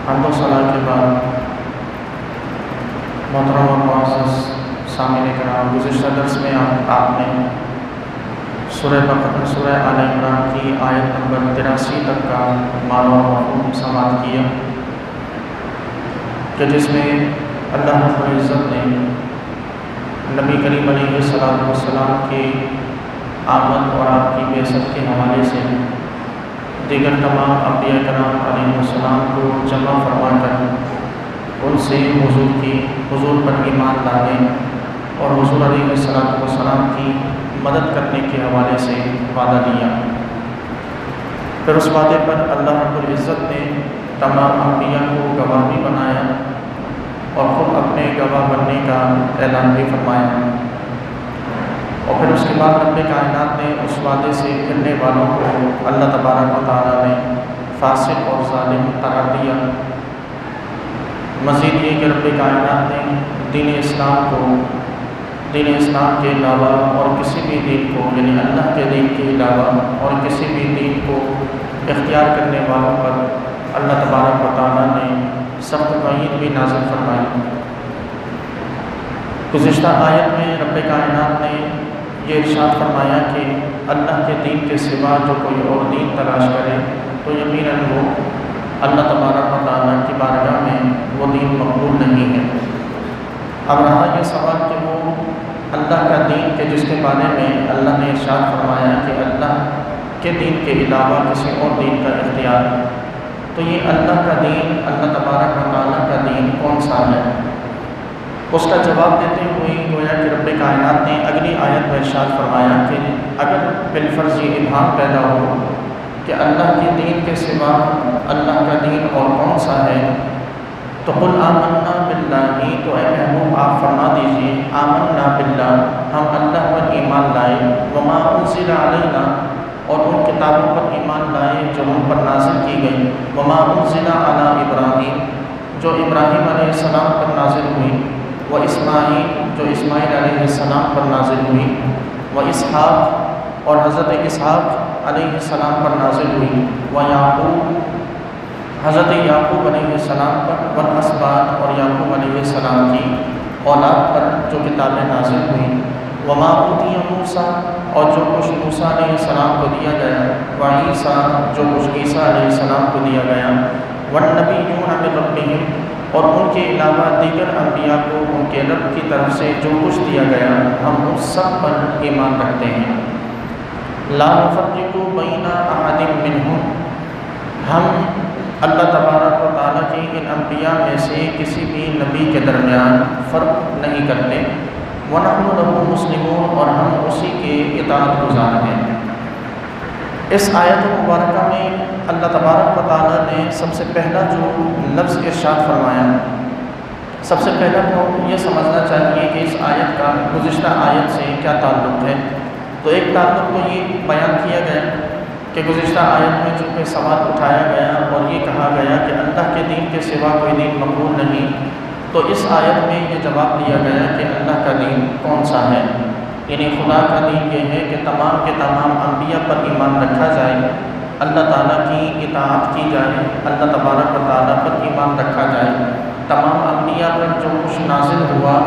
حمد و ثنا کے بعد محترم و معزز سامعین کرام، گزشتہ درس میں آپ نے سورہ آل عمران کی آیت نمبر 83 تک کا معنی و مفہوم سماعت کیا کہ جس میں اللہ رب العزت نے نبی کریم علیہ السلام کی آمد اور آپ کی بعثت کے حوالے سے دیگر تمام انبیاء کرام علیہ السلام کو جمع فرما کر ان سے حضور پر ایمان لانے اور حضور علیہ السلام کی مدد کرنے کے حوالے سے وعدہ دیا۔ پھر اس وعدے پر اللہ رب العزت نے تمام انبیاء کو گواہ بھی بنایا اور خود اپنے گواہ بننے کا اعلان بھی فرمایا، اور پھر اس کے بعد رب کائنات نے اس وعدے سے پھرنے والوں کو اللہ تبارک و تعالیٰ نے فاسق اور ظالم قرار دیا۔ مزید یہ کہ رب کائنات نے دین اسلام کے علاوہ اور کسی بھی دین کو، یعنی اللہ کے دین کے علاوہ اور کسی بھی دین کو اختیار کرنے والوں پر اللہ تبارک و تعالیٰ نے سخت وعید بھی نازل فرمائی۔ گزشتہ آیت میں رب کائنات نے یہ ارشاد فرمایا کہ اللہ کے دین کے سوا جو کوئی اور دین تلاش کرے تو یقیناً وہ اللہ تبارک و تعالیٰ کی بارگاہ میں وہ دین مقبول نہیں ہے۔ اب رہا یہ سوال کہ وہ اللہ کا دین کہ جس کے بارے میں اللہ نے ارشاد فرمایا کہ اللہ کے دین کے علاوہ کسی اور دین کا اختیار، تو یہ اللہ کا دین، اللہ تبارک و تعالیٰ کا دین کون سا ہے؟ اس کا جواب دیتے ہوئے گویا کہ رب کائنات نے اگلی آیت میں ارشاد فرمایا کہ اگر بالفرض یہ ابہام پیدا ہو کہ اللہ کے دین کے سوا اللہ کا دین اور کون سا ہے، تو قل آمنا باللہ، تو اے محبوب آپ فرما دیجئے آمنا باللہ، ہم اللہ پر ایمان لائے، وما انزل علینا، اور ان کتابوں پر ایمان لائے جو ہم پر نازل کی گئی، وما انزل علی ابراہیم، جو ابراہیم علیہ السلام پر نازل ہوئی، و اسماعیل، جو اسماعیل علیہ السلام پر نازل ہوئی، و اسحاق، اور حضرت اسحاق علیہ السلام پر نازل ہوئی، و یعقوب، حضرت یعقوب علیہ السلام پر، والاسباط، اور یعقوب علیہ السلام کی اولاد پر جو کتابیں نازل ہوئیں، وما اوتی موسیٰ، اور جو کچھ موسیٰ علیہ السلام کو دیا گیا، و عیسیٰ، جو کچھ عیسیٰ علیہ السلام کو دیا گیا، والنبیون من ربہم، اور ان کے علاوہ دیگر انبیاء کو ان کے رب کی طرف سے جو کچھ دیا گیا ہم اس سب پر ایمان رکھتے ہیں۔ لا نفرق بین احد منہم، ہم اللہ تبارک و تعالیٰ کے ان انبیاء میں سے کسی بھی نبی کے درمیان فرق نہیں کرتے، ونحن لہ مسلمون، اور ہم اسی کے اطاعت گزار ہیں۔ اس آیت مبارکہ میں اللہ تبارک و تعالیٰ نے سب سے پہلا جو لفظ ارشاد فرمایا، سب سے پہلا تو یہ سمجھنا چاہیے کہ اس آیت کا گزشتہ آیت سے کیا تعلق ہے۔ تو ایک تعلق کو یہ بیان کیا گیا کہ گزشتہ آیت میں چونکہ سوال اٹھایا گیا اور یہ کہا گیا کہ اللہ کے دین کے سوا کوئی دین مقبول نہیں، تو اس آیت میں یہ جواب دیا گیا کہ اللہ کا دین کون سا ہے، یعنی خدا کا دین یہ ہے کہ تمام کے تمام انبیاء پر ایمان رکھا جائے، اللہ تعالیٰ کی اطاعت کی جائے، اللہ تبارک و تعالیٰ پر ایمان رکھا جائے، تمام انبیاء پر جو کچھ نازل ہوا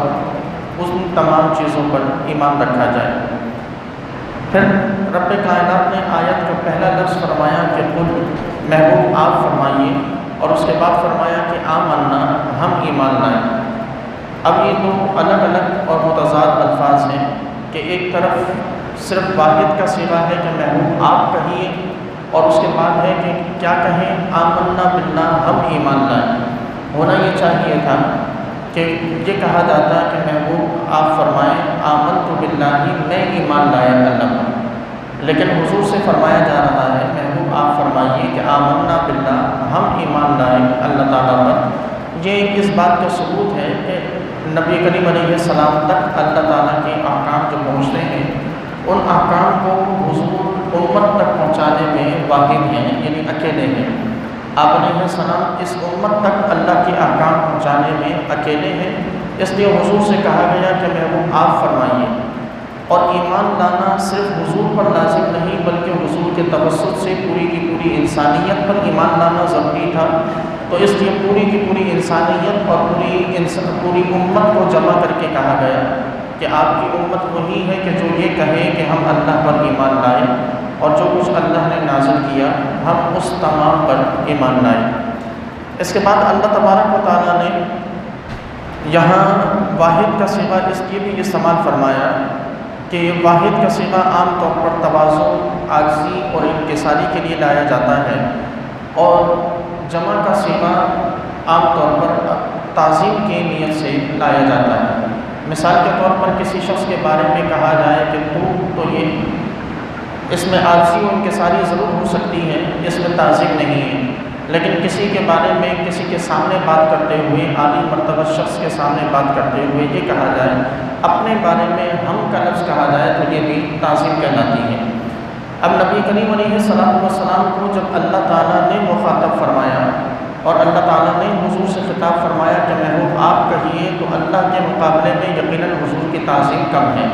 ان تمام چیزوں پر ایمان رکھا جائے۔ پھر رب کائنات نے آیت کا پہلا لفظ فرمایا کہ قل، محبوب آپ فرمائیے، اور اس کے بعد فرمایا کہ آمنا، ہم ایمان لائیں۔ اب یہ دو الگ الگ اور متضاد الفاظ ہیں کہ ایک طرف صرف واحد کا صیغہ ہے کہ محبوب آپ کہیے، اور اس کے بعد ہے کہ کیا کہیں، آمنا باللہ، ہم ایمان لائیں۔ ہونا یہ چاہیے تھا کہ یہ کہا جاتا کہ محبوب آپ فرمائیں آمنت باللہ، میں ایمان لایا اللہ پر، لیکن حضور سے فرمایا جا رہا ہے محبوب آپ فرمائیے کہ آمنا باللہ، ہم ایمان لائیں اللہ تعالیٰ پر۔ یہ اس بات کا ثبوت ہے کہ نبی کریم علیہ السلام تک اللہ تعالیٰ کے احکام جو پہنچتے ہیں ان احکام کو حضور امت تک پہنچانے میں واحد ہیں، یعنی اکیلے ہیں۔ آپ علیہ السلام اس امت تک اللہ کے احکام پہنچانے میں اکیلے ہیں، اس لیے حضور سے کہا گیا کہ محبوب آپ فرمائیے۔ اور ایمان لانا صرف حضور پر لازم نہیں بلکہ حضور کے توسط سے پوری کی پوری انسانیت پر ایمان لانا ضروری تھا۔ تو اس لیے پوری کی پوری انسانیت اور پوری امت کو جمع کر کے کہا گیا کہ آپ کی امت وہی ہے کہ جو یہ کہے کہ ہم اللہ پر ایمان لائیں اور جو کچھ اللہ نے نازل کیا ہم اس تمام پر ایمان لائیں۔ اس کے بعد اللہ تبارک و تعالیٰ نے یہاں واحد کا صیغہ اس لیے بھی استعمال فرمایا کہ واحد کا صیغہ عام طور پر تواضع، عاجزی اور انکساری کے لیے لایا جاتا ہے، اور جمع کا صیغہ عام طور پر تعظیم کی نیت سے لایا جاتا ہے۔ مثال کے طور پر کسی شخص کے بارے میں کہا جائے کہ تو یہ اس میں عاجزی اور انکساری ضرور ہو سکتی ہے، اس میں تعظیم نہیں ہے، لیکن کسی کے بارے میں کسی کے سامنے بات کرتے ہوئے، عالی مرتبہ شخص کے سامنے بات کرتے ہوئے یہ کہا جائے، اپنے بارے میں ہم کا لفظ کہا جائے تو یہ بھی تعظیم کہلاتی ہے۔ اب نبی کریم علیہ السلام کو جب اللہ تعالیٰ نے مخاطب فرمایا اور اللہ تعالیٰ نے حضور سے خطاب فرمایا کہ محبوب آپ کہیے، تو اللہ کے مقابلے میں یقیناً حضور کی تعظیم کم ہے،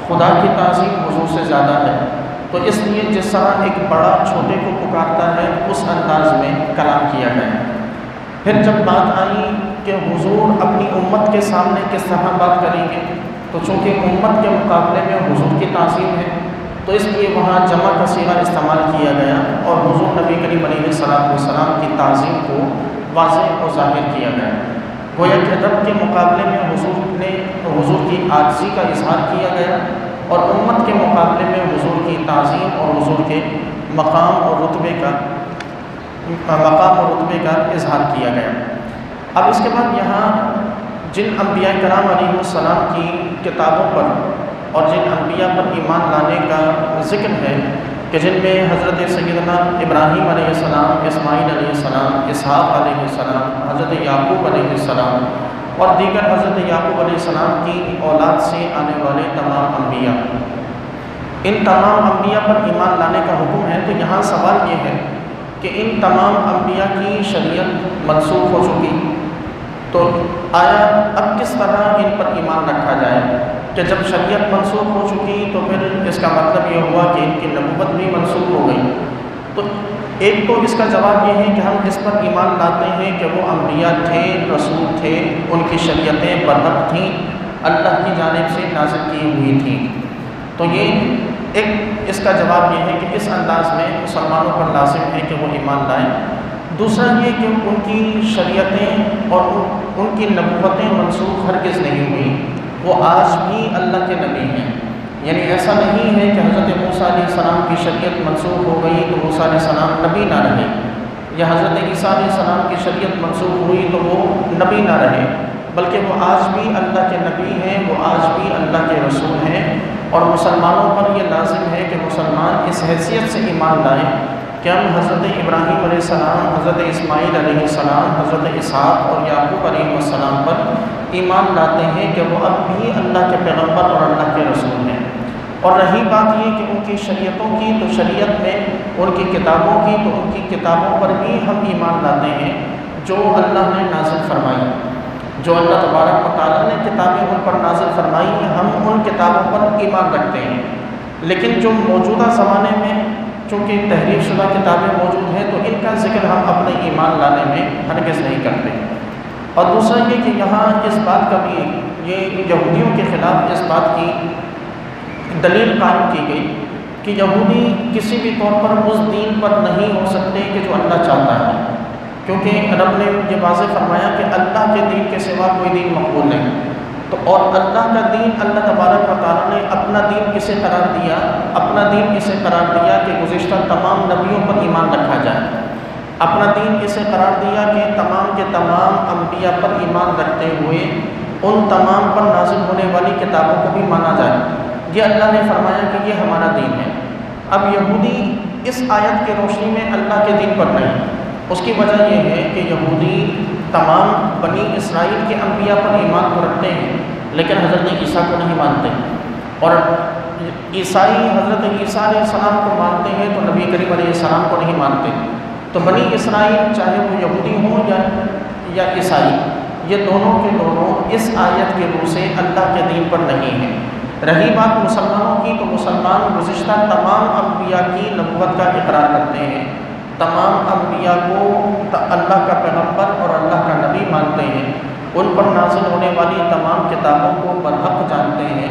خدا کی تعظیم حضور سے زیادہ ہے۔ تو اس لیے جس طرح ایک بڑا چھوٹے کو پکارتا ہے اس انداز میں کلام کیا گیا۔ پھر جب بات آئی کہ حضور اپنی امت کے سامنے کس طرح بات کریں گے، تو چونکہ امت کے مقابلے میں حضور کی تعظیم ہے تو اس لیے وہاں جمع کا صیغہ استعمال کیا گیا اور حضور نبی کریم علیہ السلام کی تعظیم کو واضح اور ظاہر کیا گیا۔ گویا کہ رب کے مقابلے میں حضور کی عاجزی کا اظہار کیا گیا اور امت کے مقابلے میں حضور کی تعظیم اور حضور کے مقام اور رتبے کا اظہار کیا گیا۔ اب اس کے بعد یہاں جن انبیاء کرام علیہ السلام کی کتابوں پر اور جن انبیاء پر ایمان لانے کا ذکر ہے کہ جن میں حضرت سیدنا ابراہیم علیہ السلام، اسماعیل علیہ السلام، اسحاق علیہ السلام، حضرت یعقوب علیہ السلام اور دیگر حضرت یعقوب علیہ السلام کی اولاد سے آنے والے تمام انبیاء، ان تمام انبیاء پر ایمان لانے کا حکم ہے۔ تو یہاں سوال یہ ہے کہ ان تمام انبیاء کی شریعت منسوخ ہو چکی، تو آیا اب کس طرح ان پر ایمان رکھا جائے کہ جب شریعت منسوخ ہو چکی تو پھر اس کا مطلب یہ ہوا کہ ان کی نبوت بھی منسوخ ہو گئی؟ تو ایک تو اس کا جواب یہ ہے کہ ہم اس پر ایمان لاتے ہیں کہ وہ انبیاء تھے، رسول تھے، ان کی شریعتیں برحق تھیں، اللہ کی جانب سے نازل کی ہوئی تھیں۔ تو یہ ایک اس کا جواب یہ ہے کہ اس انداز میں مسلمانوں پر لازم ہے کہ وہ ایمان لائیں۔ دوسرا یہ کہ ان کی شریعتیں اور ان کی نبوتیں منسوخ ہرگز نہیں ہوئی، وہ آج بھی اللہ کے نبی ہیں۔ یعنی ایسا نہیں ہے کہ حضرت موسیٰ علیہ السلام کی شریعت منسوخ ہو گئی تو موسیٰ علیہ السلام نبی نہ رہے، یا حضرت عیسیٰ علیہ السلام کی شریعت منسوخ ہوئی تو وہ نبی نہ رہے، بلکہ وہ آج بھی اللہ کے نبی ہیں، وہ آج بھی اللہ کے رسول ہیں۔ اور مسلمانوں پر یہ لازم ہے کہ مسلمان اس حیثیت سے ایمان لائیں کہ ہم حضرت ابراہیم علیہ السلام، حضرت اسماعیل علیہ السلام، حضرت اسحاق اور یعقوب علیہ السلام پر ایمان لاتے ہیں کہ وہ اب بھی اللہ کے پیغمبر اور اللہ کے رسول ہیں۔ اور رہی بات یہ کہ ان کی شریعتوں کی، تو شریعت میں ان کی کتابوں کی، تو ان کی کتابوں پر بھی ہم ایمان لاتے ہیں جو اللہ نے نازل فرمائی، جو اللہ تبارک و تعالیٰ نے کتابیں ان پر نازل فرمائی ہیں، ہم ان کتابوں پر ایمان رکھتے ہیں۔ لیکن جو موجودہ زمانے میں چونکہ تحریف شدہ کتابیں موجود ہیں تو ان کا ذکر ہم اپنے ایمان لانے میں ہرگز نہیں کرتے۔ اور دوسرا یہ کہ یہاں اس بات کا بھی، یہ یہودیوں کے خلاف اس بات کی دلیل قائم کی گئی کہ یہودی کسی بھی طور پر اس دین پر نہیں ہو سکتے کہ جو اللہ چاہتا ہے، کیونکہ رب نے یہ واضح فرمایا کہ اللہ کے دین کے سوا کوئی دین مقبول نہیں۔ تو اور اللہ کا دین، اللہ تبارک و تعالیٰ نے اپنا دین کسے قرار دیا؟ اپنا دین اسے قرار دیا کہ گزشتہ تمام نبیوں پر ایمان رکھا جائے، اپنا دین اسے قرار دیا کہ تمام کے تمام انبیاء پر ایمان رکھتے ہوئے ان تمام پر نازل ہونے والی کتابوں کو بھی مانا جائے۔ یہ اللہ نے فرمایا کہ یہ ہمارا دین ہے۔ اب یہودی اس آیت کی روشنی میں اللہ کے دین پر نہیں، اس کی وجہ یہ ہے کہ یہودی تمام بنی اسرائیل کے انبیاء پر ایمان تو رکھتے ہیں لیکن حضرت عیسیٰ کو نہیں مانتے، اور عیسائی حضرت عیسیٰ علیہ السلام کو مانتے ہیں تو نبی کریم علیہ السلام کو نہیں مانتے۔ تو بنی اسرائیل چاہے وہ یہودی ہوں یا عیسائی، یہ دونوں کے دونوں اس آیت کے روح سے اللہ کے دین پر نہیں ہیں۔ رہی بات مسلمانوں کی، تو مسلمان گزشتہ تمام انبیاء کی نبوت کا اقرار کرتے ہیں، تمام انبیاء کو اللہ کا پیغمبر اور اللہ کا نبی مانتے ہیں، ان پر نازل ہونے والی تمام کتابوں کو برحق جانتے ہیں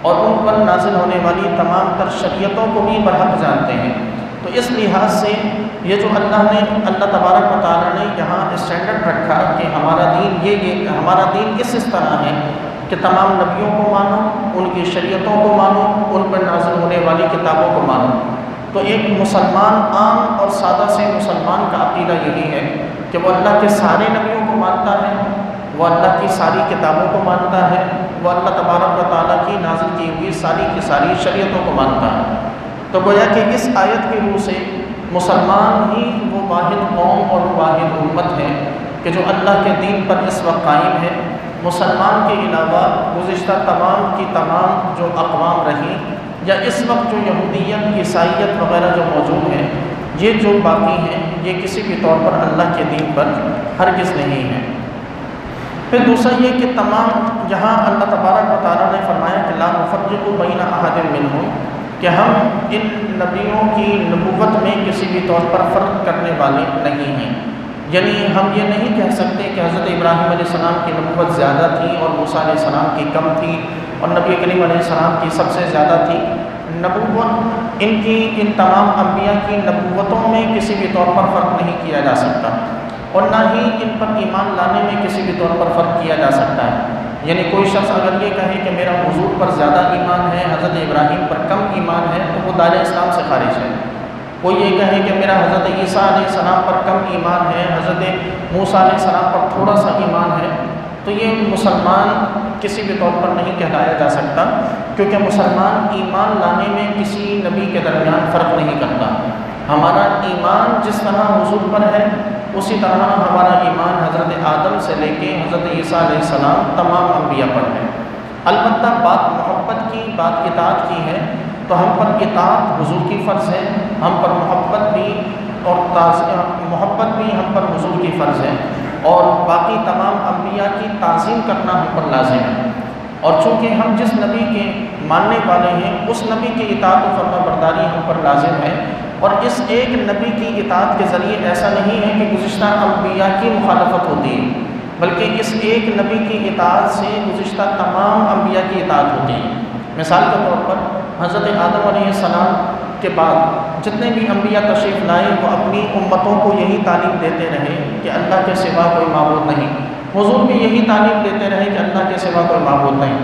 اور ان پر نازل ہونے والی تمام تر شریعتوں کو بھی برحق جانتے ہیں۔ تو اس لحاظ سے یہ جو اللہ تبارک و تعالیٰ نے یہاں اسٹینڈرڈ رکھا کہ ہمارا دین ہمارا دین اس طرح ہے کہ تمام نبیوں کو مانو، ان کی شریعتوں کو مانو، ان پر نازل ہونے والی کتابوں کو مانو۔ تو ایک مسلمان عام اور سادہ سے مسلمان کا عقیدہ یہی ہے کہ وہ اللہ کے سارے نبیوں کو مانتا ہے، وہ اللہ کی ساری کتابوں کو مانتا ہے، وہ اللہ تبارک و تعالیٰ کی نازل کی ہوئی ساری کی ساری شریعتوں کو مانتا ہے۔ تو گویا کہ اس آیت کی روح سے مسلمان ہی وہ واحد قوم اور واحد امت ہے کہ جو اللہ کے دین پر اس وقت قائم ہے۔ مسلمان کے علاوہ گزشتہ تمام کی تمام جو اقوام رہی یا اس وقت جو یہودیت، عیسائیت وغیرہ جو موجود ہیں، یہ جو باقی ہیں، یہ کسی بھی طور پر اللہ کے دین پر ہرگز نہیں ہے۔ پھر دوسرا یہ کہ تمام جہاں اللہ تبارک و تعالیٰ نے فرمایا کہ لا نفرق بین احد منہم، کہ ہم ان نبیوں کی نبوت میں کسی بھی طور پر فرق کرنے والے نہیں ہیں، یعنی ہم یہ نہیں کہہ سکتے کہ حضرت ابراہیم علیہ السلام کی نبوت زیادہ تھی اور موسیٰ علیہ السلام کی کم تھی اور نبی کریم علیہ السلام کی سب سے زیادہ تھی۔ نبوت ان تمام انبیاء کی نبوتوں میں کسی بھی طور پر فرق نہیں کیا جا سکتا، اور نہ ہی ان پر ایمان لانے میں کسی بھی طور پر فرق کیا جا سکتا ہے۔ یعنی کوئی شخص اگر یہ کہے کہ میرا حضور پر زیادہ ایمان ہے، حضرت ابراہیم پر کم ایمان ہے، تو وہ دائرۂ اسلام سے خارج ہے۔ کوئی یہ کہے کہ میرا حضرت عیسیٰ علیہ السلام پر کم ایمان ہے، حضرت موسیٰ علیہ السلام پر تھوڑا سا ایمان ہے، تو یہ مسلمان کسی بھی طور پر نہیں کہلایا جا سکتا، کیونکہ مسلمان ایمان لانے میں کسی نبی کے درمیان فرق نہیں کرتا۔ ہمارا ایمان جس طرح حضور پر ہے، اسی طرح ہمارا ایمان حضرت آدم سے لے کے حضرت عیسیٰ علیہ السلام تمام انبیاء پر ہے۔ البتہ بات محبت کی، بات اطاعت کی ہے، تو ہم پر اطاعت حضور کی فرض ہے، ہم پر محبت بھی ہم پر حضور کی فرض ہے، اور باقی تمام انبیاء کی تعظیم کرنا ہم پر لازم ہے۔ اور چونکہ ہم جس نبی کے ماننے والے ہیں، اس نبی کی اطاعت و فرما برداری ہم پر لازم ہے، اور اس ایک نبی کی اطاعت کے ذریعے ایسا نہیں ہے کہ گزشتہ انبیاء کی مخالفت ہوتی ہے، بلکہ اس ایک نبی کی اطاعت سے گزشتہ تمام انبیاء کی اطاعت ہوتی ہے۔ مثال کے طور پر حضرت آدم علیہ السلام کے بعد جتنے بھی انبیاء تشریف لائے، وہ اپنی امتوں کو یہی تعلیم دیتے رہے کہ اللہ کے سوا کوئی معبود نہیں۔ حضور بھی یہی تعلیم دیتے رہے کہ اللہ کے سوا کوئی معبود نہیں۔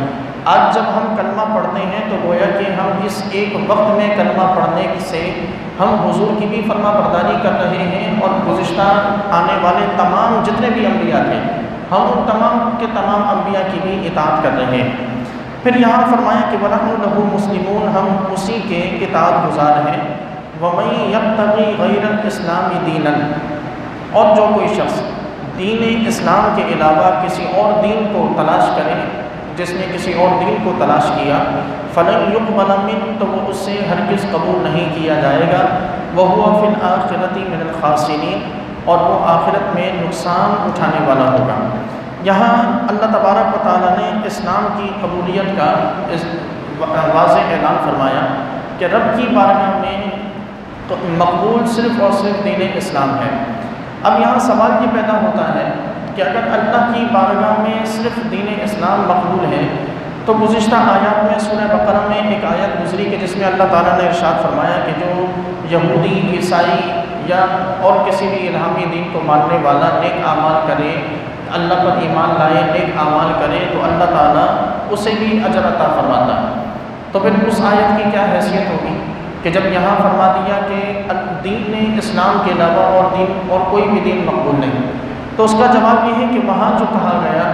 آج جب ہم کلمہ پڑھتے ہیں تو گویا کہ ہم اس ایک وقت میں کلمہ پڑھنے سے ہم حضور کی بھی فرما برداری کر رہے ہیں، اور گزشتہ آنے والے تمام جتنے بھی انبیاء تھے، ہم ان تمام کے تمام انبیاء کی بھی اطاعت کر رہے ہیں۔ پھر یہاں فرمایا کہ وَنَحْنُ لَهُ مُسْلِمُونَ، ہم اسی کے اطاعت گزار ہیں۔ وَمَن يَبْتَغِي غَيْرَ الْإِسْلَامِ دِينًا، اور جو کوئی شخص دین اسلام کے علاوہ کسی اور دین کو تلاش کرے، جس نے کسی اور دین کو تلاش کیا، فَلَن يُقْبَلَ مِنْهُ، تو وہ اس سے ہرگز قبول نہیں کیا جائے گا۔ وَهُوَ فِي الْآخِرَةِ مِنَ الْخَاسِرِينَ، اور وہ آخرت میں نقصان اٹھانے والا ہوگا۔ یہاں اللہ تبارک و تعالیٰ نے اسلام کی قبولیت کا واضح اعلان فرمایا کہ رب کی بارگاہ میں مقبول صرف اور صرف دین اسلام ہے۔ اب یہاں سوال یہ پیدا ہوتا ہے کہ اگر اللہ کی بارگاہ میں صرف دین اسلام مقبول ہے، تو گزشتہ آیات میں سورہ بقرہ میں ایک آیت گزری کہ جس میں اللہ تعالیٰ نے ارشاد فرمایا کہ جو یہودی، عیسائی یا اور کسی بھی الہامی دین کو ماننے والا نیک اعمال کرے، اللہ پر ایمان لائے، نیک اعمال کرے، تو اللہ تعالیٰ اسے بھی اجر عطا فرماتا ہے۔ تو پھر اس آیت کی کیا حیثیت ہوگی کہ جب یہاں فرما دیا کہ دین اسلام کے علاوہ اور کوئی بھی دین مقبول نہیں، تو اس کا جواب یہ ہے کہ وہاں جو کہا گیا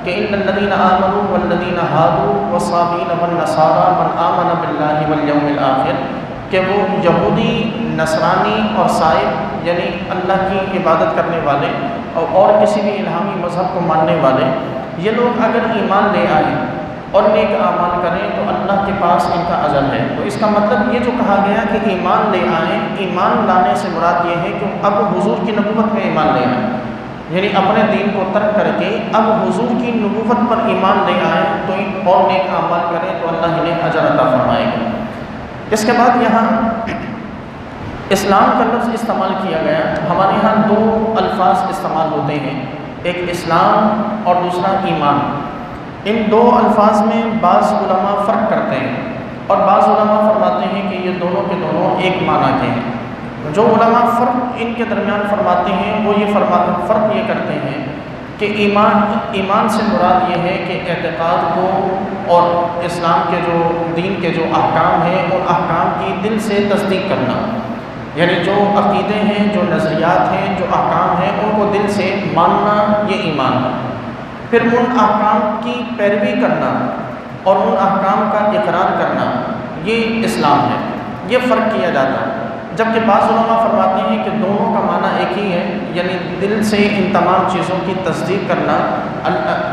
کہ ان الذین آمنوا والذین ہادوا والصابئین والنصارى من آمن باللہ والیوم الآخر، کہ وہ یہودی، نصرانی اور صائب، یعنی اللہ کی عبادت کرنے والے اور کسی بھی الہامی مذہب کو ماننے والے، یہ لوگ اگر ایمان لے آئیں اور نیک اعمال کریں تو اللہ کے پاس ان کا اجر ہے۔ تو اس کا مطلب یہ جو کہا گیا کہ ایمان لے آئیں، ایمان لانے سے مراد یہ ہے کہ اب حضور کی نبوت میں ایمان لے آئیں، یعنی اپنے دین کو ترک کر کے اب حضور کی نبوت پر ایمان لے آئے تو اور نیک اعمال کریں تو اللہ انہیں اجر عطا فرمائے گا۔ اس کے بعد یہاں اسلام کا لفظ استعمال کیا گیا۔ ہمارے یہاں دو الفاظ استعمال ہوتے ہیں، ایک اسلام اور دوسرا ایمان۔ ان دو الفاظ میں بعض علماء فرق کرتے ہیں اور بعض علماء فرماتے ہیں کہ یہ دونوں کے دونوں ایک معنی کے ہیں۔ جو علماء فرق ان کے درمیان فرماتے ہیں وہ فرق یہ کرتے ہیں کہ ایمان سے مراد یہ ہے کہ اعتقاد کو اور اسلام کے جو دین کے جو احکام ہیں ان احکام کی دل سے تصدیق کرنا، یعنی جو عقیدے ہیں، جو نظریات ہیں، جو احکام ہیں ان کو دل سے ماننا، یہ ایمان ہے۔ پھر ان احکام کی پیروی کرنا اور ان احکام کا اقرار کرنا، یہ اسلام ہے۔ یہ فرق کیا جاتا ہے، جبکہ بعض علماء فرماتے ہیں کہ دونوں کا معنی ایک ہی ہے، یعنی دل سے ان تمام چیزوں کی تصدیق کرنا،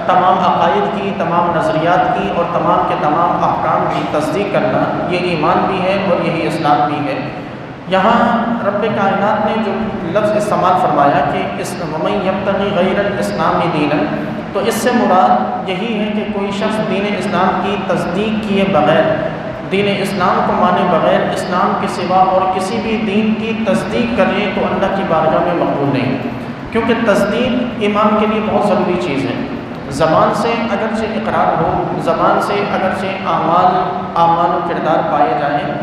تمام عقائد کی، تمام نظریات کی اور تمام کے تمام احکام کی تصدیق کرنا، یہ ایمان بھی ہے اور یہی اسلام بھی ہے۔ یہاں رب کائنات نے جو لفظ استعمال فرمایا کہ وَمَن یبتغی غیر الاسلام دینا، تو اس سے مراد یہی ہے کہ کوئی شخص دین اسلام کی تصدیق کیے بغیر، دین اسلام کو مانے بغیر اسلام کے سوا اور کسی بھی دین کی تصدیق کرے تو اللہ کی بارگاہ میں مقبول نہیں، کیونکہ تصدیق ایمان کے لیے بہت ضروری چیز ہے۔ زبان سے اگرچہ اقرار ہو، زبان سے اگرچہ اعمال و کردار پائے جائیں،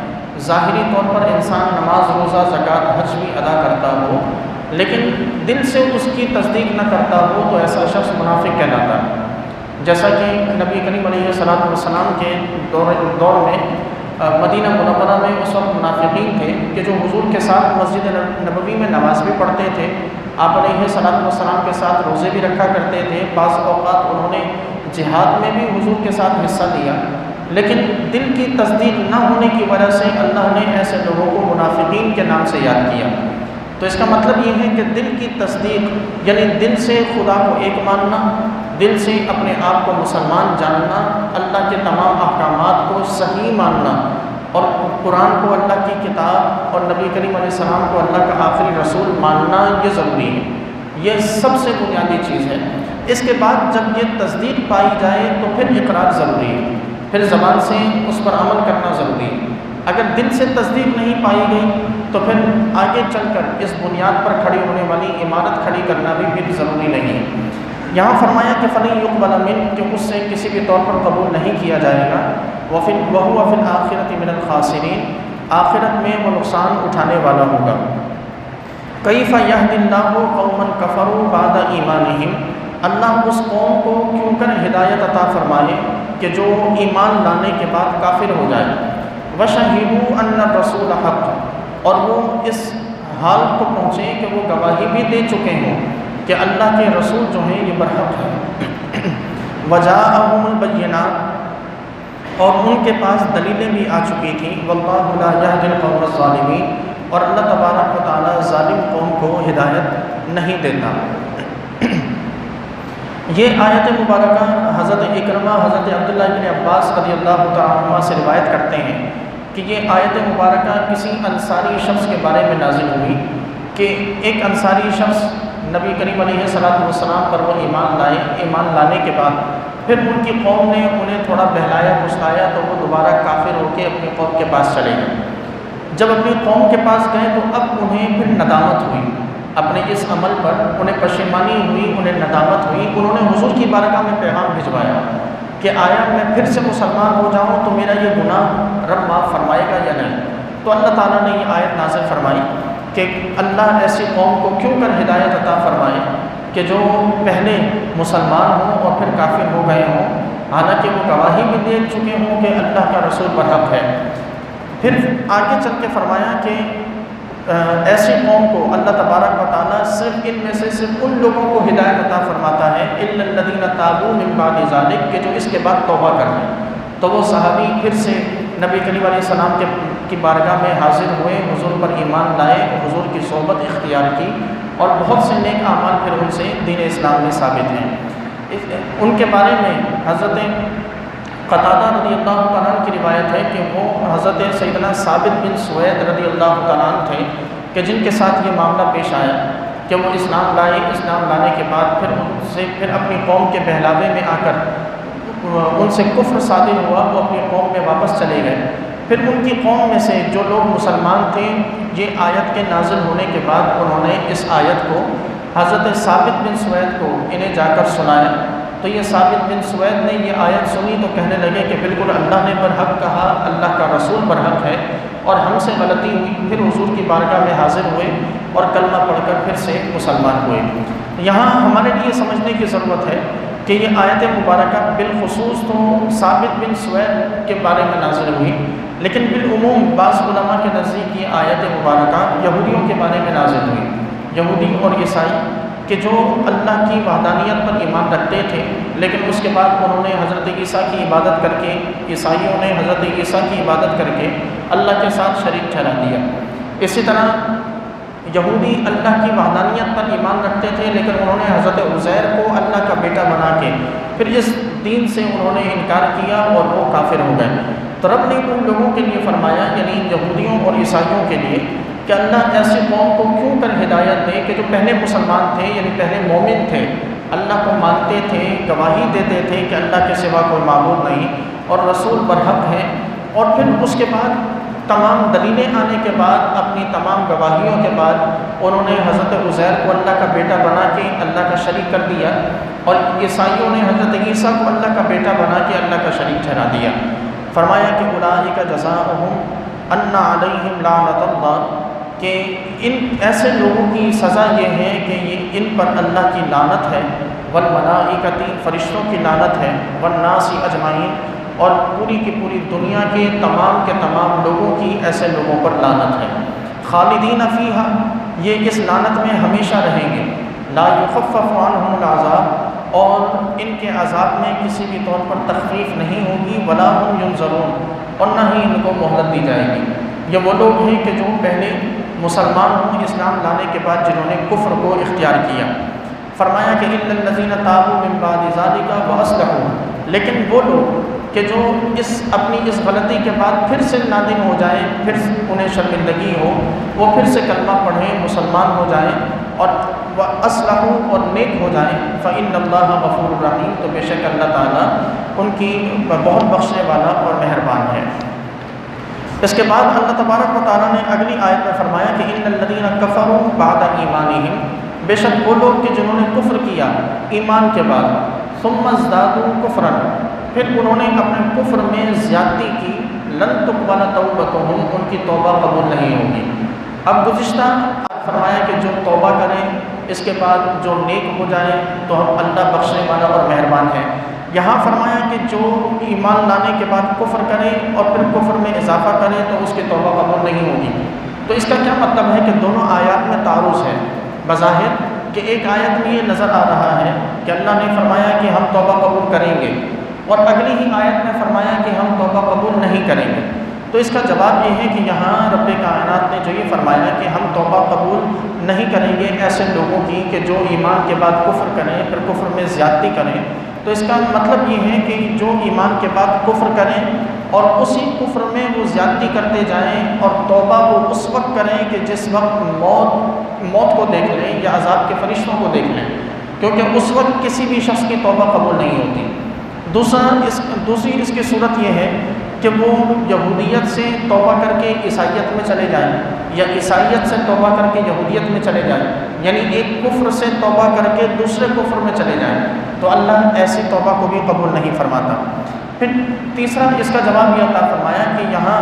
ظاہری طور پر انسان نماز، روزہ، زکوٰۃ، حج بھی ادا کرتا ہو، لیکن دل سے اس کی تصدیق نہ کرتا ہو تو ایسا شخص منافق کہلاتا ہے۔ جیسا کہ نبی کریم علیہ السلام کے دور میں مدینہ منورہ میں اس وقت منافقین تھے کہ جو حضور کے ساتھ مسجد نبوی میں نماز بھی پڑھتے تھے، آپ علیہ السلام کے ساتھ روزے بھی رکھا کرتے تھے، بعض اوقات انہوں نے جہاد میں بھی حضور کے ساتھ حصہ لیا، لیکن دل کی تصدیق نہ ہونے کی وجہ سے اللہ نے ایسے لوگوں کو منافقین کے نام سے یاد کیا۔ تو اس کا مطلب یہ ہے کہ دل کی تصدیق یعنی دل سے خدا کو ایک ماننا، دل سے اپنے آپ کو مسلمان جاننا، اللہ کے تمام احکامات کو صحیح ماننا اور قرآن کو اللہ کی کتاب اور نبی کریم علیہ السلام کو اللہ کا آخری رسول ماننا، یہ ضروری ہے۔ یہ سب سے بنیادی چیز ہے۔ اس کے بعد جب یہ تصدیق پائی جائے تو پھر اقرار ضروری ہے، پھر زبان سے اس پر عمل کرنا ضروری ہے۔ اگر دل سے تصدیق نہیں پائی گئی تو پھر آگے چل کر اس بنیاد پر کھڑی ہونے والی عمارت کھڑی کرنا بھی پھر ضروری نہیں ہے۔ یہاں فرمایا کہ فَلَن يُقْبَلَ مِنْهُ، کہ اس سے کسی بھی طور پر قبول نہیں کیا جائے گا، وَهُوَ فِي الْآخِرَةِ مِنَ الْخَاسِرِينَ، آخرت میں وہ نقصان اٹھانے والا ہوگا۔ كَيْفَ يَهْدِي اللَّهُ قَوْمًا كَفَرُوا بَعْدَ إِيمَانِهِمْ، اللہ اس قوم کو کیوں کر ہدایت عطا فرمائے کہ جو ایمان لانے کے بعد کافر ہو جائے، وَشَهِدُوا أَنَّ الرَّسُولَ حَقٌّ، اور وہ اس حال کو پہنچے کہ وہ گواہی بھی دے چکے ہوں کہ اللہ کے رسول جو ہیں یہ برحق ہے۔ وَجَاءَهُمُ الْبَيِّنَاتُ، اور ان کے پاس دلیلیں بھی آ چکی تھیں، وَاللَّهُ لَا يَهْدِي الْقَوْمَ الظَّالِمِينَ، اور اللہ تبارک و تعالی ظالم قوم کو ہدایت نہیں دیتا۔ یہ آیت مبارکہ حضرت اکرمہ حضرت عبداللہ بن عباس رضی اللہ تعالیٰ عنہ سے روایت کرتے ہیں کہ یہ آیت مبارکہ کسی انصاری شخص کے بارے میں نازل ہوئی کہ ایک انصاری شخص نبی کریم علیہ السلام پر وہ ایمان لانے کے بعد پھر ان کی قوم نے انہیں تھوڑا بہلایا پھسلایا تو وہ دوبارہ کافر ہو کے اپنی قوم کے پاس چلے گئے۔ جب اپنی قوم کے پاس گئے تو اب انہیں پھر ندامت ہوئی، اپنے اس عمل پر انہیں پشیمانی ہوئی، انہیں ندامت ہوئی۔ انہوں نے حضور کی بارگاہ میں پیغام بھجوایا کہ آیا میں پھر سے مسلمان ہو جاؤں تو میرا یہ گناہ رب معاف فرمائے گا یا نہیں؟ تو اللہ تعالیٰ نے یہ آیت نازل فرمائی کہ اللہ ایسی قوم کو کیوں کر ہدایت عطا فرمائے کہ جو پہلے مسلمان ہوں اور پھر کافر ہو گئے ہوں، حالانکہ وہ گواہی بھی دے چکے ہوں کہ اللہ کا رسول برحق ہے۔ پھر آگے چل کے فرمایا کہ ایسی قوم کو اللہ تبارک و تعالیٰ صرف ان میں سے صرف ان لوگوں کو ہدایت عطا فرماتا ہے اِلَّا الَّذِينَ تَابُوا مِن بَعْدِ ذَلِكَ، کہ جو اس کے بعد توبہ کر لیں۔ تو وہ صحابی پھر سے نبی کریم علیہ السلام کی بارگاہ میں حاضر ہوئے، حضور پر ایمان لائے، حضور کی صحبت اختیار کی اور بہت سے نیک اعمال پھر ان سے دین اسلام میں ثابت ہیں۔ ان کے بارے میں حضرت قتادہ رضی اللہ تعالیٰ عنہ کی روایت ہے کہ وہ حضرت سیدنا ثابت بن سوید رضی اللہ تعالیٰ عنہ تھے کہ جن کے ساتھ یہ معاملہ پیش آیا کہ وہ اسلام لائے، اسلام لانے کے بعد پھر اپنی قوم کے بہلاوے میں آ کر ان سے کفر صادر ہوا، وہ اپنی قوم میں واپس چلے گئے۔ پھر ان کی قوم میں سے جو لوگ مسلمان تھے، یہ آیت کے نازل ہونے کے بعد انہوں نے اس آیت کو حضرت ثابت بن سوید کو انہیں جا کر سنایا، تو یہ ثابت بن سوید نے یہ آیت سنی تو کہنے لگے کہ بالکل اللہ نے برحق کہا، اللہ کا رسول برحق ہے اور ہم سے غلطی ہوئی۔ پھر حضور کی بارگاہ میں حاضر ہوئے اور کلمہ پڑھ کر پھر سے مسلمان ہوئے۔ یہاں ہمارے لیے سمجھنے کی ضرورت ہے کہ یہ آیت مبارکہ بالخصوص تو ثابت بن سوید کے بارے میں نازل ہوئی، لیکن بالعموم بعض علماء کے نزدیک یہ آیت مبارکہ یہودیوں کے بارے میں نازل ہوئی۔ یہودی اور عیسائی کہ جو اللہ کی وحدانیت پر ایمان رکھتے تھے، لیکن اس کے بعد انہوں نے حضرت عیسیٰ کی عبادت کر کے، عیسائیوں نے حضرت عیسیٰ کی عبادت کر کے اللہ کے ساتھ شریک ٹھہرا دیا۔ اسی طرح یہودی اللہ کی وحدانیت پر ایمان رکھتے تھے، لیکن انہوں نے حضرت عزیر کو اللہ کا بیٹا بنا کے پھر اس دین سے انہوں نے انکار کیا اور وہ کافر ہو گئے۔ تو رب نے ان لوگوں کے لیے فرمایا، یعنی یہودیوں اور عیسائیوں کے لیے، کہ اللہ ایسی قوم کو کیوں کر ہدایت دے کہ جو پہلے مسلمان تھے، یعنی پہلے مومن تھے، اللہ کو مانتے تھے، گواہی دیتے تھے کہ اللہ کے سوا کوئی معبود نہیں اور رسول برحق ہے، اور پھر اس کے بعد تمام دلیلیں آنے کے بعد، اپنی تمام گواہیوں کے بعد انہوں نے حضرت عزیر کو اللہ کا بیٹا بنا کے اللہ کا شریک کر دیا، اور عیسائیوں نے حضرت عیسیٰ کو اللہ کا بیٹا بنا کے اللہ کا شریک ٹھہرا دیا۔ فرمایا کہ اولئک جزاؤہم ان علیہم لعنۃ اللہ، کہ ان ایسے لوگوں کی سزا یہ ہے کہ یہ ان پر اللہ کی لعنت ہے، والملائکۃ، فرشتوں کی لعنت ہے، والناس اجمعین، اور پوری کی پوری دنیا کے تمام لوگوں کی ایسے لوگوں پر لعنت ہے۔ خالدین فیہا، یہ اس لعنت میں ہمیشہ رہیں گے۔ لا یخفف عنہم العذاب، اور ان کے عذاب میں کسی بھی طور پر تخفیف نہیں ہوگی، ولا هم ینظرون، اور نہ ہی ان کو مہلت دی جائے گی۔ یہ وہ لوگ ہیں کہ جو پہلے مسلمان ہوں، اسلام لانے کے بعد جنہوں نے کفر کو اختیار کیا۔ فرمایا کہ الا الذین تابوا من بعد ذلک واصلحوا، لیکن وہ لوگ کہ جو اپنی اس غلطی کے بعد پھر سے نادم ہو جائیں، پھر انہیں شرمندگی ہو، وہ پھر سے کلمہ پڑھیں، مسلمان ہو جائیں اور اصلحوا، اور نیک ہو جائیں، فإن اللہ غفور رحیم، تو بے شک اللہ تعالیٰ ان کی بہت بخشنے والا اور مہربان ہے۔ اس کے بعد اللہ تبارک و تعالیٰ نے اگلی آیت میں فرمایا کہ ان الذین کفروا بعد ایمانہم، بے شک وہ لوگ کہ جنہوں نے کفر کیا ایمان کے بعد، ثم ازدادوا کفرا، پھر انہوں نے اپنے کفر میں زیادتی کی، لن تقبل توبتہم، ان کی توبہ قبول نہیں ہوگی۔ اب گزشتہ فرمایا کہ جو توبہ کریں، اس کے بعد جو نیک ہو جائیں تو ہم اللہ بخشنے والا اور مہربان ہے۔ یہاں فرمایا کہ جو ایمان لانے کے بعد کفر کریں اور پھر کفر میں اضافہ کریں تو اس کی توبہ قبول نہیں ہوگی۔ تو اس کا کیا مطلب ہے کہ دونوں آیات میں تعارض ہے بظاہر، کہ ایک آیت میں یہ نظر آ رہا ہے کہ اللہ نے فرمایا کہ ہم توبہ قبول کریں گے، اور اگلی ہی آیت میں فرمایا کہ ہم توبہ قبول نہیں کریں گے۔ تو اس کا جواب یہ ہے کہ یہاں رب کائنات نے جو یہ فرمایا کہ ہم توبہ قبول نہیں کریں گے ایسے لوگوں کی کہ جو ایمان کے بعد کفر کریں، پھر کفر میں زیادتی کریں، تو اس کا مطلب یہ ہے کہ جو ایمان کے بعد کفر کریں اور اسی کفر میں وہ زیادتی کرتے جائیں، اور توبہ وہ اس وقت کریں کہ جس وقت موت کو دیکھ لیں یا عذاب کے فرشتوں کو دیکھ لیں، کیونکہ اس وقت کسی بھی شخص کی توبہ قبول نہیں ہوتی۔ دوسری اس کی صورت یہ ہے کہ وہ یہودیت سے توبہ کر کے عیسائیت میں چلے جائیں، یا عیسائیت سے توبہ کر کے یہودیت میں چلے جائیں، یعنی ایک کفر سے توبہ کر کے دوسرے کفر میں چلے جائیں، تو اللہ ایسی توبہ کو بھی قبول نہیں فرماتا۔ پھر تیسرا اس کا جواب یہ عطا فرمایا کہ یہاں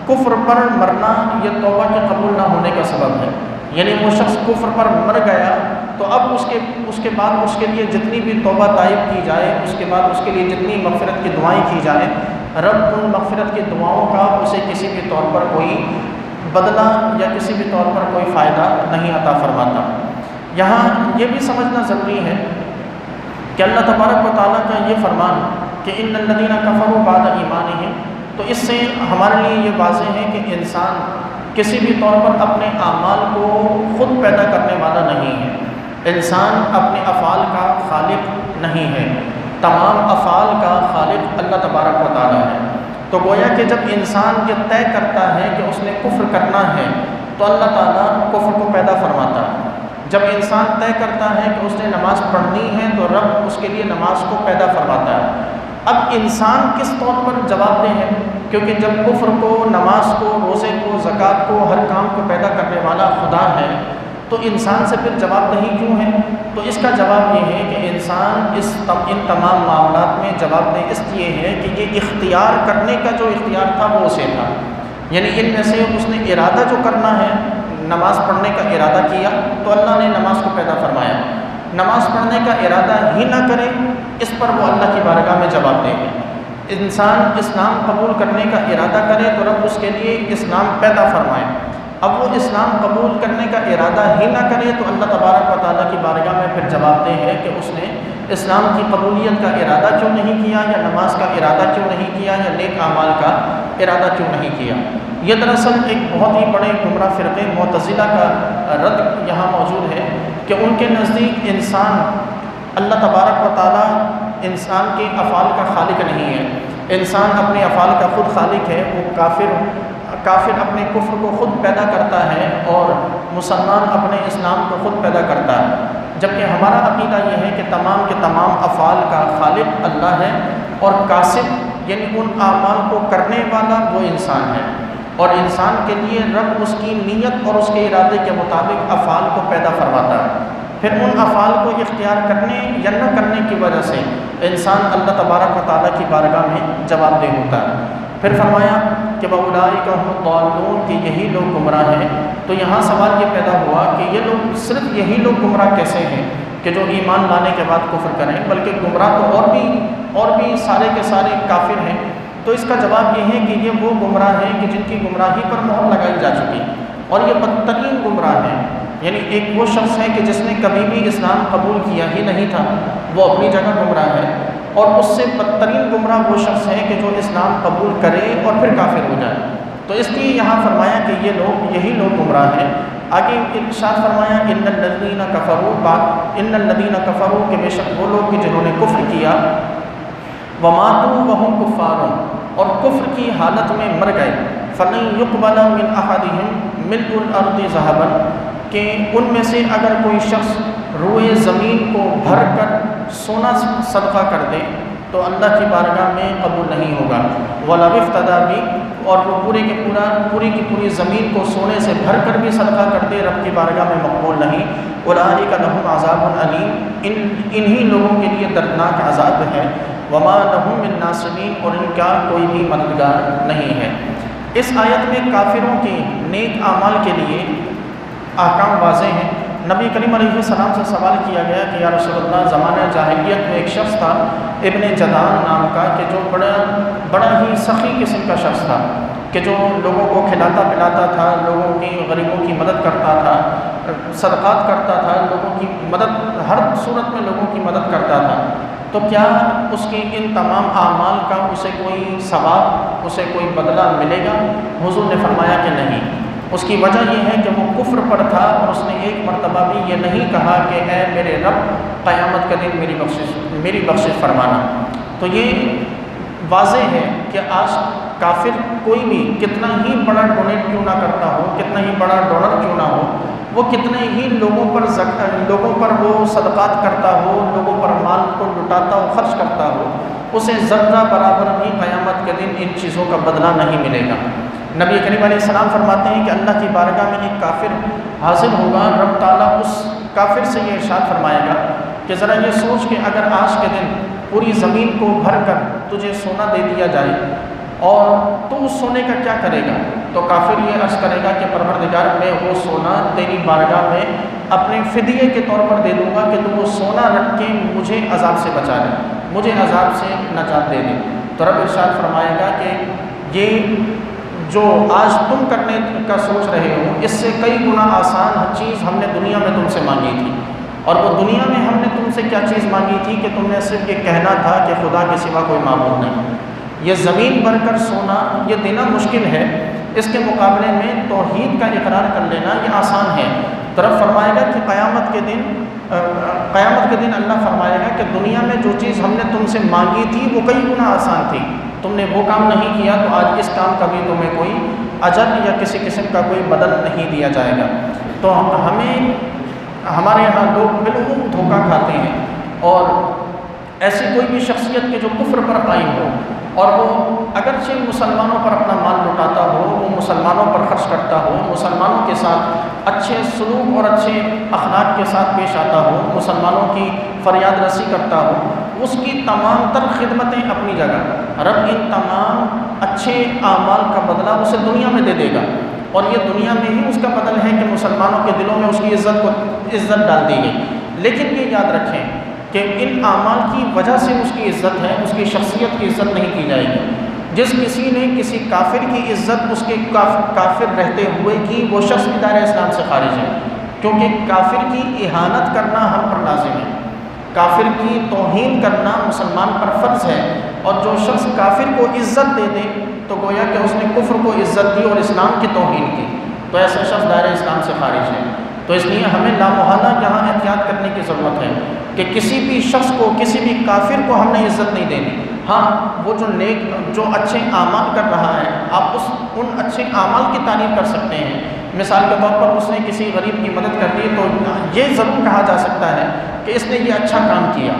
کفر پر مرنا یہ توبہ کے قبول نہ ہونے کا سبب ہے، یعنی وہ شخص کفر پر مر گیا تو اب اس کے بعد اس کے لیے جتنی بھی توبہ طائب کی جائے، اس کے بعد اس کے لیے جتنی مغفرت کی دعائیں کی جائیں، رب ان مغفرت کی دعاؤں کا اسے کسی بھی طور پر کوئی بدلہ یا کسی بھی طور پر کوئی فائدہ نہیں عطا فرماتا۔ یہاں یہ بھی سمجھنا ضروری ہے کہ اللہ تبارک و تعالیٰ کا یہ فرمان کہ ان الذین کفروا بعد ایمانہم، تو اس سے ہمارے لیے یہ واضح ہے کہ انسان کسی بھی طور پر اپنے اعمال کو خود پیدا کرنے والا نہیں ہے، انسان اپنے افعال کا خالق نہیں ہے، تمام افعال کا خالق اللہ تبارک و تعالیٰ ہے۔ تو گویا کہ جب انسان یہ طے کرتا ہے کہ اس نے کفر کرنا ہے تو اللہ تعالیٰ کفر کو پیدا فرماتا ہے، جب انسان طے کرتا ہے کہ اس نے نماز پڑھنی ہے تو رب اس کے لیے نماز کو پیدا فرماتا ہے۔ اب انسان کس طور پر جواب دہ ہے؟ کیونکہ جب کفر کو، نماز کو، روزے کو، زکوٰۃ کو، ہر کام کو پیدا کرنے والا خدا ہے تو انسان سے پھر جواب دہی کیوں ہے؟ تو اس کا جواب یہ ہے کہ انسان ان تمام معاملات میں جواب دہ اس لیے ہے کہ یہ اختیار کرنے کا جو اختیار تھا وہ اسے تھا، یعنی ان میں سے اس نے ارادہ جو کرنا ہے، نماز پڑھنے کا ارادہ کیا تو اللہ نے نماز کو پیدا فرمایا۔ نماز پڑھنے کا ارادہ ہی نہ کرے، اس پر وہ اللہ کی بارگاہ میں جواب دے گا۔ انسان اسلام قبول کرنے کا ارادہ کرے تو رب اس کے لیے اسلام پیدا فرمائے۔ اب وہ اسلام قبول کرنے کا ارادہ ہی نہ کرے تو اللہ تبارک و تعالیٰ کی بارگاہ میں پھر جواب دہ ہے کہ اس نے اسلام کی قبولیت کا ارادہ کیوں نہیں کیا، یا نماز کا ارادہ کیوں نہیں کیا، یا نیک اعمال کا ارادہ کیوں نہیں کیا۔ یہ دراصل ایک بہت ہی بڑے گمراہ فرقے معتزلہ کا رد یہاں موجود ہے کہ ان کے نزدیک انسان، اللہ تبارک و تعالیٰ انسان کے افعال کا خالق نہیں ہے، انسان اپنے افعال کا خود خالق ہے۔ وہ کافر اپنے کفر کو خود پیدا کرتا ہے اور مسلمان اپنے اسلام کو خود پیدا کرتا ہے، جبکہ ہمارا عقیدہ یہ ہے کہ تمام کے تمام افعال کا خالق اللہ ہے، اور کاسب یعنی ان اعمال کو کرنے والا وہ انسان ہے، اور انسان کے لیے رب اس کی نیت اور اس کے ارادے کے مطابق افعال کو پیدا فرماتا ہے۔ پھر ان افعال کو اختیار کرنے یا نہ کرنے کی وجہ سے انسان اللہ تبارک و تعالیٰ کی بارگاہ میں جواب دہ ہوتا ہے۔ پھر فرمایا کہ وَأُولَٰئِکَ هُمُ الضَّالُّونَ کہ یہی لوگ گمراہ ہیں۔ تو یہاں سوال یہ پیدا ہوا کہ یہ لوگ، صرف یہی لوگ گمراہ کیسے ہیں کہ جو ایمان لانے کے بعد کفر کریں، بلکہ گمراہ تو اور بھی سارے کے سارے کافر ہیں۔ تو اس کا جواب یہ ہے کہ یہ وہ گمراہ ہیں کہ جن کی گمراہی پر مہر لگائی جا چکی، اور یہ بدترین گمراہ ہیں۔ یعنی ایک وہ شخص ہے کہ جس نے کبھی بھی اسلام قبول کیا ہی نہیں تھا، وہ اپنی جگہ گمراہ ہے، اور اس سے بدترین گمراہ وہ شخص ہے کہ جو اسلام قبول کرے اور پھر کافر ہو جائے۔ تو اس لیے یہاں فرمایا کہ یہی لوگ گمراہ ہیں۔ آگے ارشاد فرمایا ان الذین کفروا کہ بے شک وہ لوگ کہ جنہوں نے کفر کیا، وماتوا وهم کفار اور کفر کی حالت میں مر گئے، فلن يقبل من احدهم ملء الارض ذهبا کہ ان میں سے اگر کوئی شخص روئے زمین کو بھر کر سونا صدقہ کر دے تو اللہ کی بارگاہ میں قبول نہیں ہوگا۔ وَلَوِ افْتَدَىٰ بِهِ اور وہ پوری کی پوری زمین کو سونے سے بھر کر بھی صدقہ کر دے، رب کی بارگاہ میں مقبول نہیں۔ أُولَٰئِكَ لَهُمْ عَذَابٌ أَلِيمٌ انہی لوگوں کے لیے دردناک عذاب ہے۔ وَمَا لَهُم مِّن نَاصِرِينَ اور ان کا کوئی بھی مددگار نہیں ہے۔ اس آیت میں کافروں کے نیک اعمال کے لیے احکام واضح ہیں۔ نبی کریم علیہ السلام سے سوال کیا گیا کہ یا رسول اللہ، زمانہ جاہلیت میں ایک شخص تھا ابن جدعان نام کا، کہ جو بڑا ہی سخی قسم کا شخص تھا، کہ جو لوگوں کو کھلاتا پلاتا تھا، لوگوں کی غریبوں کی مدد کرتا تھا، صدقات کرتا تھا، لوگوں کی مدد، ہر صورت میں لوگوں کی مدد کرتا تھا۔ تو کیا اس کی ان تمام اعمال کا اسے کوئی ثواب، اسے کوئی بدلہ ملے گا؟ حضور نے فرمایا کہ نہیں۔ اس کی وجہ یہ ہے کہ وہ کفر پر تھا، اور اس نے ایک مرتبہ بھی یہ نہیں کہا کہ اے میرے رب قیامت کے دن میری بخشش فرمانا۔ تو یہ واضح ہے کہ آج کافر کوئی بھی کتنا ہی بڑا ڈونیٹ کیوں نہ کرتا ہو، کتنا ہی بڑا ڈونر کیوں نہ ہو، وہ کتنے ہی لوگوں پر وہ صدقات کرتا ہو، لوگوں پر مال کو لٹاتا ہو، خرچ کرتا ہو، اسے ذرہ برابر بھی قیامت کے دن ان چیزوں کا بدلہ نہیں ملے گا۔ نبی کریم علیہ السلام فرماتے ہیں کہ اللہ کی بارگاہ میں ایک کافر حاضر ہوگا، رب تعالیٰ اس کافر سے یہ ارشاد فرمائے گا کہ ذرا یہ سوچ کہ اگر آج کے دن پوری زمین کو بھر کر تجھے سونا دے دیا جائے اور تو اس سونے کا کیا کرے گا؟ تو کافر یہ عرض کرے گا کہ پروردگار، میں وہ سونا تیری بارگاہ میں اپنے فدیے کے طور پر دے دوں گا کہ تو وہ سونا رکھ کے مجھے عذاب سے بچا لے، مجھے عذاب سے نجات دے دے۔ تو رب ارشاد فرمائے گا کہ یہ جو آج تم کرنے کا سوچ رہے ہو، اس سے کئی گنا آسان چیز ہم نے دنیا میں تم سے مانگی تھی، اور وہ دنیا میں ہم نے تم سے کیا چیز مانگی تھی کہ تم نے صرف یہ کہنا تھا کہ خدا کے سوا کوئی معبود نہیں۔ یہ زمین بھر کر سونا یہ دینا مشکل ہے، اس کے مقابلے میں توحید کا اقرار کر لینا یہ آسان ہے۔ طرف فرمائے گا کہ قیامت کے دن اللہ فرمائے گا کہ دنیا میں جو چیز ہم نے تم سے مانگی تھی وہ کئی گنا آسان تھی، تم نے وہ کام نہیں کیا، تو آج اس کام کا بھی تمہیں کوئی اجر یا کسی قسم کا کوئی بدل نہیں دیا جائے گا۔ تو ہمیں ہمارے یہاں لوگ بالعموم دھوکہ کھاتے ہیں، اور ایسی کوئی بھی شخصیت کے جو کفر پر قائم ہو اور وہ اگرچہ مسلمانوں پر اپنا مال لٹاتا ہو، وہ مسلمانوں پر خرچ کرتا ہو، مسلمانوں کے ساتھ اچھے سلوک اور اچھے اخلاق کے ساتھ پیش آتا ہو، مسلمانوں کی فریاد رسی کرتا ہو، اس کی تمام تر خدمتیں اپنی جگہ، رب ان تمام اچھے اعمال کا بدلہ اسے دنیا میں دے دے گا، اور یہ دنیا میں ہی اس کا بدل ہے کہ مسلمانوں کے دلوں میں اس کی عزت ڈال دی گئی۔ لیکن یہ یاد رکھیں کہ ان اعمال کی وجہ سے اس کی عزت ہے، اس کی شخصیت کی عزت نہیں کی جائے گی۔ جس کسی نے کسی کافر کی عزت اس کے کافر رہتے ہوئے کی، وہ شخص بھی دائرہ اسلام سے خارج ہے، کیونکہ کافر کی اہانت کرنا ہم پر لازم ہے، کافر کی توہین کرنا مسلمان پر فرض ہے، اور جو شخص کافر کو عزت دے دے تو گویا کہ اس نے کفر کو عزت دی اور اسلام کی توہین کی، تو ایسا شخص دائرہ اسلام سے خارج ہے۔ تو اس لیے ہمیں لامحالہ یہاں احتیاط کرنے کی ضرورت ہے کہ کسی بھی شخص کو، کسی بھی کافر کو ہم نے عزت نہیں دینی۔ ہاں، وہ جو اچھے اعمال کر رہا ہے، آپ ان اچھے اعمال کی تعریف کر سکتے ہیں۔ مثال کے طور پر اس نے کسی غریب کی مدد کر دی تو یہ ضرور کہا جا سکتا ہے کہ اس نے یہ اچھا کام کیا،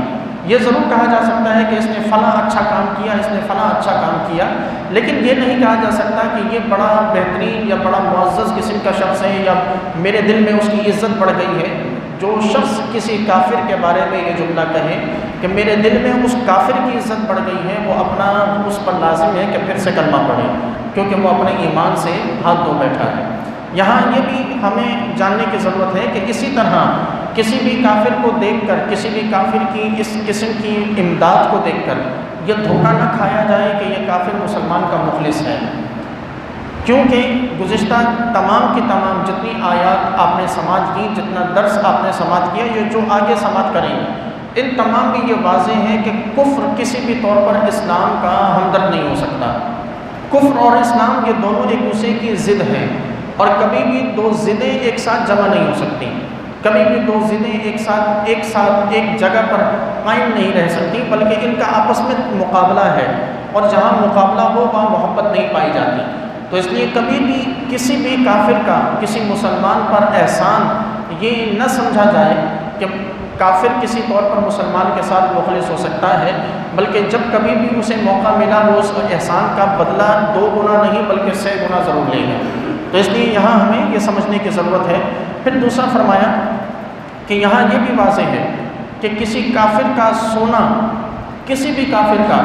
یہ ضرور کہا جا سکتا ہے کہ اس نے فلاں اچھا کام کیا، اس نے فلاں اچھا کام کیا، لیکن یہ نہیں کہا جا سکتا کہ یہ بڑا بہترین یا بڑا معزز قسم کا شخص ہے، یا میرے دل میں اس کی عزت بڑھ گئی ہے۔ جو شخص کسی کافر کے بارے میں یہ جملہ کہے کہ میرے دل میں اس کافر کی عزت بڑھ گئی ہے، وہ اپنا اس پر لازم ہے کہ پھر سے کلمہ پڑھے، کیونکہ وہ اپنے ایمان سے ہاتھ دھو بیٹھا ہے۔ یہاں یہ بھی ہمیں جاننے کی ضرورت ہے کہ اسی طرح کسی بھی کافر کو دیکھ کر، کسی بھی کافر کی اس قسم کی امداد کو دیکھ کر یہ دھوکہ نہ کھایا جائے کہ یہ کافر مسلمان کا مخلص ہے، کیونکہ گزشتہ تمام کی تمام جتنی آیات آپ نے سماعت کی، جتنا درس آپ نے سماعت کیا، یہ جو آگے سماعت کریں گے، ان تمام بھی یہ واضح ہے کہ کفر کسی بھی طور پر اسلام کا ہمدرد نہیں ہو سکتا۔ کفر اور اسلام یہ دونوں ایک دوسرے کی ضد ہیں، اور کبھی بھی دو ضدیں ایک ساتھ جمع نہیں ہو سکتی، کبھی بھی دو ضدیں ایک ساتھ ایک جگہ پر قائم نہیں رہ سکتی، بلکہ ان کا آپس میں مقابلہ ہے، اور جہاں مقابلہ ہو وہاں محبت نہیں پائی جاتی۔ تو اس لیے کبھی بھی کسی بھی کافر کا کسی مسلمان پر احسان یہ نہ سمجھا جائے کہ کافر کسی طور پر مسلمان کے ساتھ مخلص ہو سکتا ہے، بلکہ جب کبھی بھی اسے موقع ملا وہ اس احسان کا بدلہ 2 گنا نہیں بلکہ 100 گنا ضرور لے گا۔ تو اس لیے یہاں ہمیں یہ سمجھنے کی ضرورت ہے۔ پھر دوسرا فرمایا کہ یہاں یہ بھی واضح ہے کہ کسی کافر کا سونا، کسی بھی کافر کا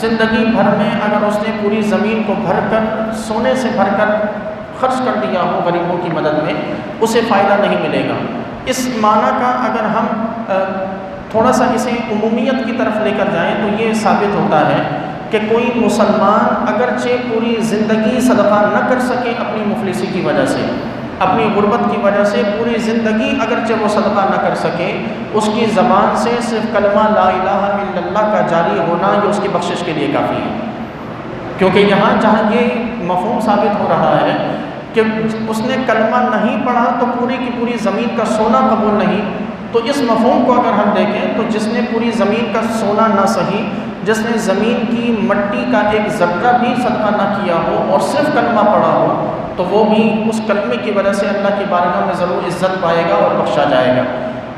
زندگی بھر میں اگر اس نے پوری زمین کو بھر کر، سونے سے بھر کر خرچ کر دیا ہو غریبوں کی مدد میں، اسے فائدہ نہیں ملے گا۔ اس معنی کا اگر ہم تھوڑا سا اسے عمومیت کی طرف لے کر جائیں تو یہ ثابت ہوتا ہے کہ کوئی مسلمان اگرچہ پوری زندگی صدقہ نہ کر سکے اپنی مفلسی کی وجہ سے، اپنی غربت کی وجہ سے پوری زندگی اگرچہ وہ صدقہ نہ کر سکے، اس کی زبان سے صرف کلمہ لا الہ الا اللہ کا جاری ہونا یہ اس کی بخشش کے لیے کافی ہے۔ کیونکہ یہاں جہاں یہ مفہوم ثابت ہو رہا ہے کہ اس نے کلمہ نہیں پڑھا تو پوری کی پوری زمین کا سونا قبول نہیں، تو اس مفہوم کو اگر ہم دیکھیں تو جس نے پوری زمین کا سونا نہ صحیح، جس نے زمین کی مٹی کا ایک ذرہ بھی صدقہ نہ کیا ہو اور صرف کلمہ پڑھا ہو، تو وہ بھی اس کلمے کی وجہ سے اللہ کی بارگاہ میں ضرور عزت پائے گا اور بخشا جائے گا۔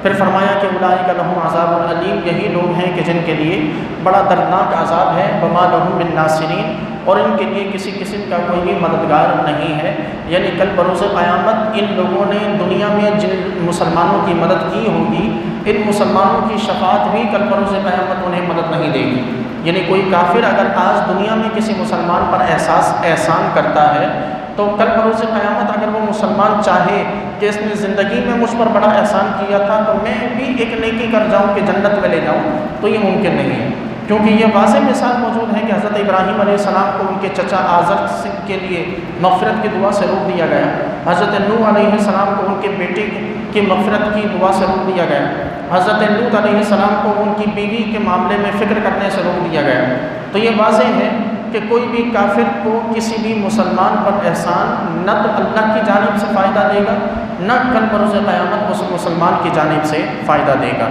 پھر فرمایا کہ اولئک لہم عذاب علیم، یہی لوگ ہیں کہ جن کے لیے بڑا دردناک عذاب ہے، وما لہم من ناصرین، اور ان کے لیے کسی قسم کا کوئی بھی مددگار نہیں ہے۔ یعنی کل بروز قیامت ان لوگوں نے دنیا میں جن مسلمانوں کی مدد کی ہوگی، ان مسلمانوں کی شفاعت بھی کل بروز قیامت انہیں مدد نہیں دے گی۔ یعنی کوئی کافر اگر آج دنیا میں کسی مسلمان پر احسان کرتا ہے تو کل بروز قیامت اگر وہ مسلمان چاہے کہ اس نے زندگی میں مجھ پر بڑا احسان کیا تھا تو میں بھی ایک نیکی کر جاؤں کہ جنت میں لے جاؤں، تو یہ ممکن نہیں ہے، کیونکہ یہ واضح مثال موجود ہے کہ حضرت ابراہیم علیہ السلام کو ان کے چچا آزر کے لیے مغفرت کی دعا سے روک دیا گیا، حضرت نوح علیہ السلام کو ان کے بیٹے کی مغفرت کی دعا سے روک دیا گیا، حضرت لوط علیہ السلام کو ان کی بیوی کے معاملے میں فکر کرنے سے روک دیا گیا۔ تو یہ واضح ہے کہ کوئی بھی کافر کو کسی بھی مسلمان پر احسان نہ تو اللہ کی جانب سے فائدہ دے گا، نہ کل بروز قیامت اس مسلمان کی جانب سے فائدہ دے گا۔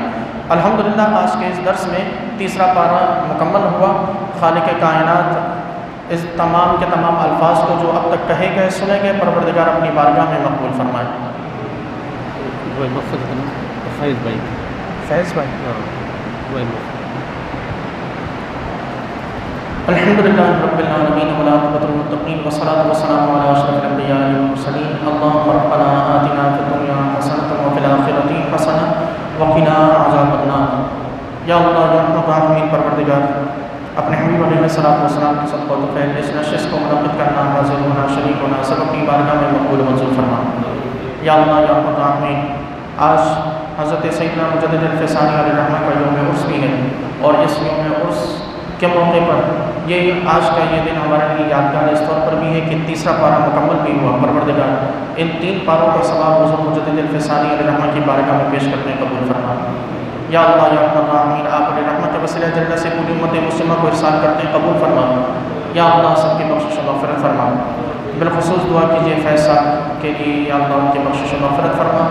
الحمدللہ آج کے اس درس میں تیسرا پارہ مکمل ہوا۔ خالق کائنات اس تمام کے تمام الفاظ کو جو اب تک کہے گئے سنے گئے، پروردگار اپنی بارگاہ میں مقبول فرمائے۔ وہ مقصد ہے نا فیض بھائی فیض بھائی ہاں وہ مقصد الحمدللہ رب العالمین والعاقبۃ للمتقین والصلاۃ والسلام علی اشرف الانبیاء والمرسلین اللهم ربنا آتنا فی الدنیا حسنۃ وفی الآخرۃ حسنۃ وقنا عذاب النار۔ یا اللہ یا رحمت العالمین پروردگار، اپنے حبیب علیہ الصلوۃ والسلام کی صدقہ و فیض اس نشست کو منعقد کرنا، حاضر ہونا، شریک ہونا سب اپنی بارگاہ میں مقبول و منظور فرما۔ یا اللہ یا رحمت العالمین، آج حضرت سیدنا مجدد الفسانی علیہ الرحمہ کا یوم عرس بھی ہے، اور اس یوم عرس کے موقع پر یہ آج کا یہ دن ہمارے لیے یادگار اس طور پر بھی ہے کہ تیسرا پارہ مکمل بھی ہوا۔ پروردگار ان 3 پاروں کا ثواب حضرت مجدد الفسانی علیہ الرحمہ کی بارگاہ میں پیش کرنے قبول فرما۔ یا اللہ یا رحمت العالمین، آپ علیہ الرحمہ کے وسیلہ جنت سے پوری امت مسلمہ کو ارسال کرتے ہیں، قبول فرما۔ یا اللہ سب کی بخشش و مغفرت فرما۔ بالخصوص دعا کیجیے فیض صاحب کے لیے، یا اللہ ان کی بخشش و مغفرت فرما۔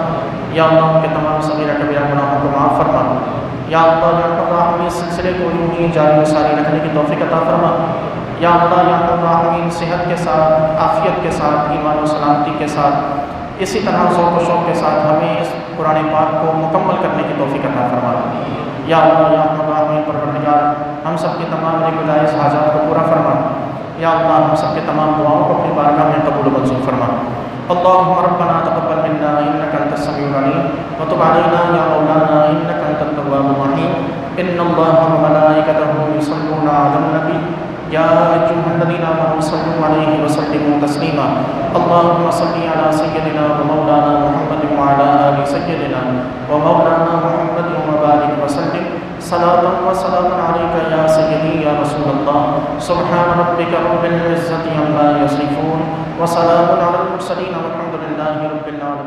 یا اللہ ان کے تمام صغیرہ کبیرہ گناہوں کو معاف فرما۔ یا اللہ یا رب العالمین، اس سلسلے کو یوں ہی جاری و ساری رکھنے کی توفیق عطا فرما۔ یا اللہ یا رب العالمین، صحت کے ساتھ، عافیت کے ساتھ، ایمان و سلامتی کے ساتھ، اسی طرح ذوق و شوق کے ساتھ ہمیں اس قرآن پاک کو مکمل کرنے کی توفیق عطا فرما۔ یا اللہ یا رب العالمین پروردگار، ہم سب کی تمام گزائش حاجات کو پورا فرما۔ یا اللہ ہم سب کے تمام دعاؤں کو اپنی بارگاہ میں قبول و منظور فرما۔ اللهم ربنا تقبل منا انك انت السميع العليم وتب علينا يا مولانا انك انت التواب الرحيم ان الله وملائكته يصلون على النبي يا ايها الذين امنوا صلوا عليه وسلموا تسليما اللهم صل على سيدنا ومولانا محمد وعلى ال سيدنا ومولانا محمد وبارك وسلم صلاة وسلام عليك يا سيدي يا رسول الله سبحان ربك رب العزة عما يصفون وسلام على المرسلين والحمد لله رب العالمين۔